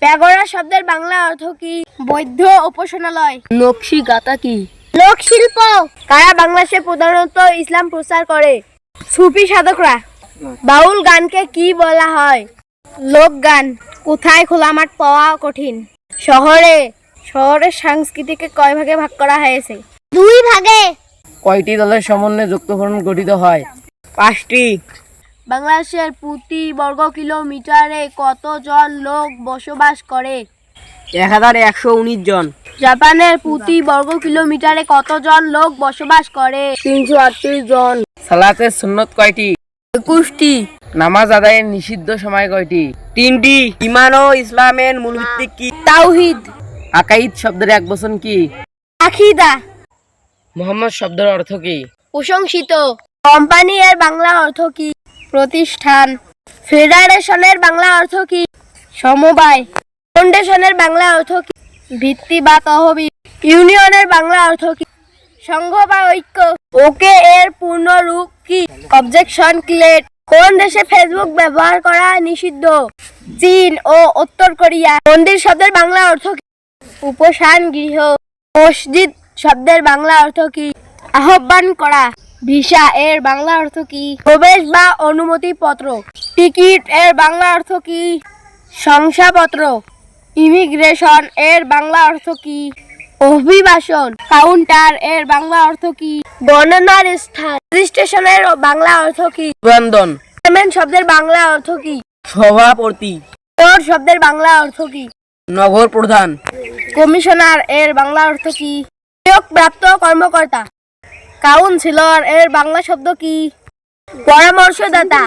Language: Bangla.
প্যাগোডা শব্দের বাংলা অর্থ কি? বৌদ্ধ উপাসনালয়। নকশি গাতা কি? লোকশিল্প। কারা বাংলাদেশে প্রধানত ইসলাম প্রচার করে? সুফি সাধকরা। বাউল গানকে কি বলা হয়? লোকগান। কোথায় খোলা মাঠ পাওয়া কঠিন? শহরের সংস্কৃতিকে কয় ভাগে ভাগ করা হয়েছে? 2 ভাগে। কয়টি দলের সমন্বয়ে যুক্তফ্রন্ট গঠিত হয়? 5টি। বাংলাদেশের প্রতি বর্গ কিলোমিটারে কতজন লোক বসবাস করে? 1119 জন। জাপানের প্রতি বর্গ কিলোমিটারে কতজন লোক বসবাস করে? 338 জন। সালাতের সুন্নত কয়টি? 21টি। নামাজ আদায়ের নিষিদ্ধ সময় কয়টি? 3টি। ঈমান ও ইসলামের মূল ভিত্তি কি? তাওহীদ। আকাইদ শব্দের এক বচন কি? আকীদা। মুহাম্মদ শব্দের অর্থ কি? প্রশংসিত। কোম্পানি এর বাংলা অর্থ কি? প্রতিষ্ঠান। ফেডারেশনের বাংলা অর্থ কি? সমবায়। ফাউন্ডেশনের বাংলা অর্থ কি? ভিত্তি বা তহবিল। ইউনিয়নের বাংলা অর্থ কি? সংঘ বা ঐক্য। ওকে এর পূর্ণ রূপ কি? Objection clade. কোন দেশে ফেসবুক ব্যবহার করা নিষিদ্ধ? চীন ও উত্তর কোরিয়া। মন্দির শব্দের বাংলা অর্থ কি? উপাসনা গৃহ। মসজিদ শব্দের বাংলা অর্থ কি? আহ্বান করা। ভিসা এর বাংলা অর্থ কি? প্রবেশ বা অনুমতি পত্র। টিকিট এর বাংলা অর্থ কি? শংসাপত্র। ইমিগ্রেশন এর বাংলা অর্থ কি? অভিবাসন। কাউন্টার এর বাংলা অর্থ কি? গণনার স্থান। রেজিস্ট্রেশনের বাংলা অর্থ কি? নিবন্ধন। চেয়ারম্যান শব্দের বাংলা অর্থ কি? সভাপতি। মেয়র শব্দের বাংলা অর্থ কি? নগর প্রধান। কমিশনার এর বাংলা অর্থ কি? নিয়োগপ্রাপ্ত কর্মকর্তা। কাউন্সিলর এর বাংলা শব্দ কি? পরামর্শদাতা।